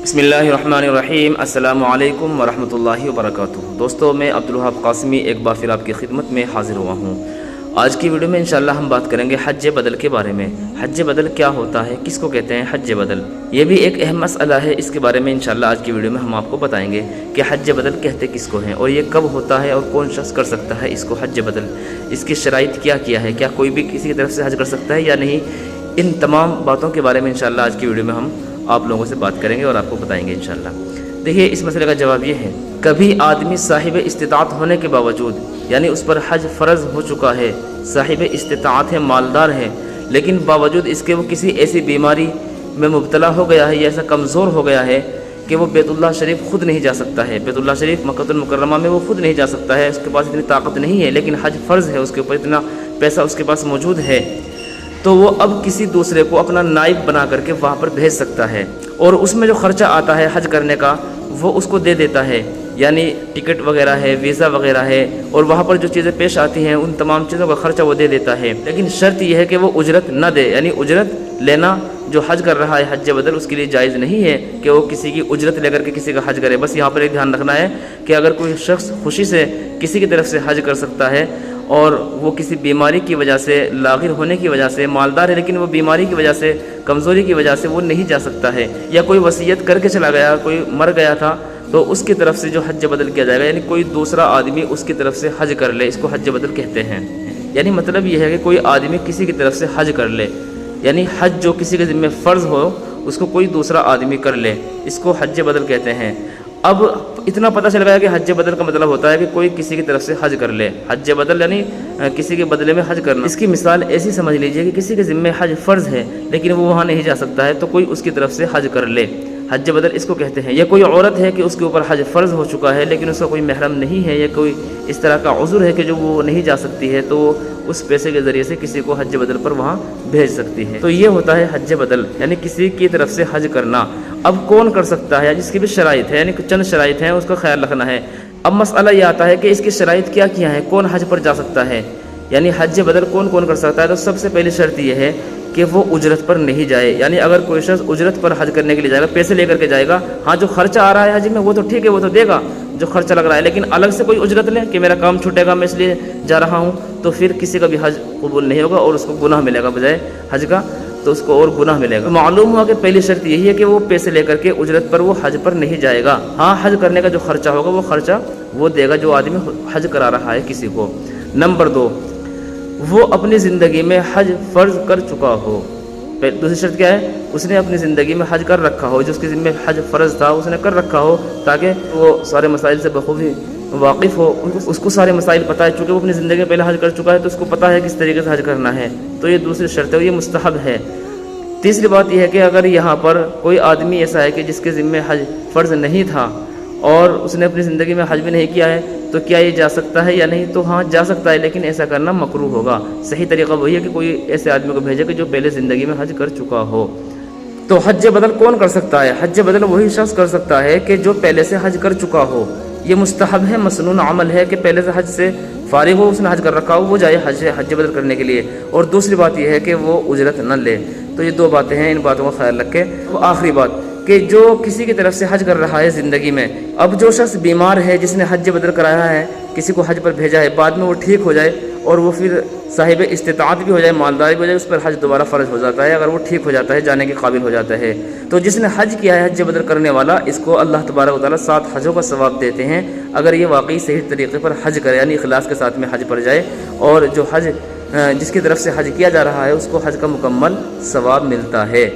بسم اللہ الرحمن الرحیم۔ السلام علیکم ورحمۃ اللہ وبرکاتہ۔ دوستو، میں عبدالوہاب قاسمی ایک بار پھر آپ کی خدمت میں حاضر ہوا ہوں۔ آج کی ویڈیو میں انشاءاللہ ہم بات کریں گے حج بدل کے بارے میں۔ حج بدل کیا ہوتا ہے، کس کو کہتے ہیں حج بدل، یہ بھی ایک اہم مسئلہ ہے۔ اس کے بارے میں انشاءاللہ آج کی ویڈیو میں ہم آپ کو بتائیں گے کہ حج بدل کہتے کس کو ہیں، اور یہ کب ہوتا ہے، اور کون شخص کر سکتا ہے اس کو حج بدل، اس کی شرائط کیا ہے، کیا کوئی بھی کسی کی طرف سے حج کر سکتا ہے یا نہیں۔ ان تمام باتوں کے بارے میں انشاءاللہ آج کی ویڈیو میں ہم آپ لوگوں سے بات کریں گے اور آپ کو بتائیں گے انشاءاللہ۔ دیکھیے، اس مسئلے کا جواب یہ ہے، کبھی آدمی صاحب استطاعت ہونے کے باوجود، یعنی اس پر حج فرض ہو چکا ہے، صاحب استطاعت ہے، مالدار ہے، لیکن باوجود اس کے وہ کسی ایسی بیماری میں مبتلا ہو گیا ہے یا ایسا کمزور ہو گیا ہے کہ وہ بیت اللہ شریف خود نہیں جا سکتا ہے، بیت اللہ شریف مکہ المکرمہ میں وہ خود نہیں جا سکتا ہے، اس کے پاس اتنی طاقت نہیں ہے، لیکن حج فرض ہے، اس کے اوپر اتنا پیسہ اس کے پاس موجود ہے، تو وہ اب کسی دوسرے کو اپنا نائب بنا کر کے وہاں پر بھیج سکتا ہے، اور اس میں جو خرچہ آتا ہے حج کرنے کا وہ اس کو دے دیتا ہے، یعنی ٹکٹ وغیرہ ہے، ویزا وغیرہ ہے، اور وہاں پر جو چیزیں پیش آتی ہیں ان تمام چیزوں کا خرچہ وہ دے دیتا ہے، لیکن شرط یہ ہے کہ وہ اجرت نہ دے، یعنی اجرت لینا جو حج کر رہا ہے حج بدل اس کے لیے جائز نہیں ہے کہ وہ کسی کی اجرت لے کر کے کسی کا حج کرے۔ بس یہاں پر ایک دھیان رکھنا ہے کہ اگر کوئی شخص خوشی سے کسی کی طرف سے حج کر سکتا ہے اور وہ کسی بیماری کی وجہ سے، لاغر ہونے کی وجہ سے، مالدار ہے لیکن وہ بیماری کی وجہ سے، کمزوری کی وجہ سے وہ نہیں جا سکتا ہے، یا کوئی وصیت کر کے چلا گیا، کوئی مر گیا تھا، تو اس کی طرف سے جو حج بدل کیا جائے گا، یعنی کوئی دوسرا آدمی اس کی طرف سے حج کر لے، اس کو حج بدل کہتے ہیں۔ یعنی مطلب یہ ہے کہ کوئی آدمی کسی کی طرف سے حج کر لے، یعنی حج جو کسی کے ذمہ فرض ہو اس کو کوئی دوسرا آدمی کر لے، اس کو حج بدل کہتے ہیں۔ اب اتنا پتہ چل گیا کہ حج بدل کا مطلب ہوتا ہے کہ کوئی کسی کی طرف سے حج کر لے، حج بدل یعنی کسی کے بدلے میں حج کرنا۔ اس کی مثال ایسی سمجھ لیجئے کہ کسی کے ذمہ حج فرض ہے لیکن وہ وہاں نہیں جا سکتا ہے، تو کوئی اس کی طرف سے حج کر لے، حج بدل اس کو کہتے ہیں۔ یا کوئی عورت ہے کہ اس کے اوپر حج فرض ہو چکا ہے لیکن اس کا کوئی محرم نہیں ہے، یا کوئی اس طرح کا عذر ہے کہ جو وہ نہیں جا سکتی ہے، تو وہ اس پیسے کے ذریعے سے کسی کو حج بدل پر وہاں بھیج سکتی ہے۔ تو یہ ہوتا ہے حج بدل، یعنی کسی کی طرف سے حج کرنا۔ اب کون کر سکتا ہے، جس کی بھی شرائط ہے، یعنی چند شرائط ہیں، اس کا خیال رکھنا ہے۔ اب مسئلہ یہ آتا ہے کہ اس کی شرائط کیا ہیں، کون حج پر جا سکتا ہے، یعنی حج بدل کون کر سکتا ہے۔ تو سب سے پہلی شرط یہ ہے کہ وہ اجرت پر نہیں جائے، یعنی اگر کوئی شخص اجرت پر حج کرنے کے لیے جائے گا، پیسے لے کر کے جائے گا، ہاں جو خرچہ آ رہا ہے حج میں وہ تو ٹھیک ہے، وہ تو دے گا جو خرچہ لگ رہا ہے، لیکن الگ سے کوئی اجرت لے کہ میرا کام چھوٹے گا میں اس لیے جا رہا ہوں، تو پھر کسی کا بھی حج قبول نہیں ہوگا اور اس کو گناہ ملے گا بجائے حج کا، تو اس کو اور گناہ ملے گا۔ معلوم ہوا کہ پہلی شرط یہی ہے کہ وہ پیسے لے کر کے اجرت پر وہ حج پر نہیں جائے گا، ہاں حج کرنے کا جو خرچہ ہوگا وہ خرچہ وہ دے گا جو آدمی حج کرا رہا ہے کسی کو۔ نمبر 2، وہ اپنی زندگی میں حج فرض کر چکا ہو۔ دوسری شرط کیا ہے، اس نے اپنی زندگی میں حج کر رکھا ہو، جو اس کے ذمہ حج فرض تھا اس نے کر رکھا ہو، تاکہ وہ سارے مسائل سے بخوبی واقف ہو، اس کو سارے مسائل پتہ ہے، چونکہ وہ اپنی زندگی میں پہلے حج کر چکا ہے تو اس کو پتہ ہے کس طریقے سے حج کرنا ہے، تو یہ دوسری شرط ہے، یہ مستحب ہے۔ تیسری بات یہ ہے کہ اگر یہاں پر کوئی آدمی ایسا ہے کہ جس کے ذمہ حج فرض نہیں تھا اور اس نے اپنی زندگی میں حج بھی نہیں کیا ہے، تو کیا یہ جا سکتا ہے یا نہیں، تو ہاں جا سکتا ہے، لیکن ایسا کرنا مکروہ ہوگا۔ صحیح طریقہ وہی ہے کہ کوئی ایسے آدمی کو بھیجے کہ جو پہلے زندگی میں حج کر چکا ہو۔ تو حج بدل کون کر سکتا ہے، حج بدل وہی شخص کر سکتا ہے کہ جو پہلے سے حج کر چکا ہو۔ یہ مستحب ہے، مسنون عمل ہے کہ پہلے سے حج سے فارغ ہو، اس نے حج کر رکھا ہو، وہ جائے حج بدل کرنے کے لیے۔ اور دوسری بات یہ ہے کہ وہ اجرت نہ لے۔ تو یہ 2 باتیں ہیں، ان باتوں کا خیال رکھے۔ آخری بات کہ جو کسی کی طرف سے حج کر رہا ہے زندگی میں، اب جو شخص بیمار ہے جس نے حج بدل کرایا ہے، کسی کو حج پر بھیجا ہے، بعد میں وہ ٹھیک ہو جائے اور وہ پھر صاحب استطاعت بھی ہو جائے، مالدار بھی ہو جائے، اس پر حج دوبارہ فرض ہو جاتا ہے اگر وہ ٹھیک ہو جاتا ہے، جانے کے قابل ہو جاتا ہے۔ تو جس نے حج کیا ہے، حج بدل کرنے والا، اس کو اللہ تبارک و تعالیٰ 7 حجوں کا ثواب دیتے ہیں اگر یہ واقعی صحیح طریقے پر حج کرے، یعنی اخلاص کے ساتھ میں حج پر جائے، اور جو حج جس کی طرف سے حج کیا جا رہا ہے اس کو حج کا مکمل ثواب ملتا ہے۔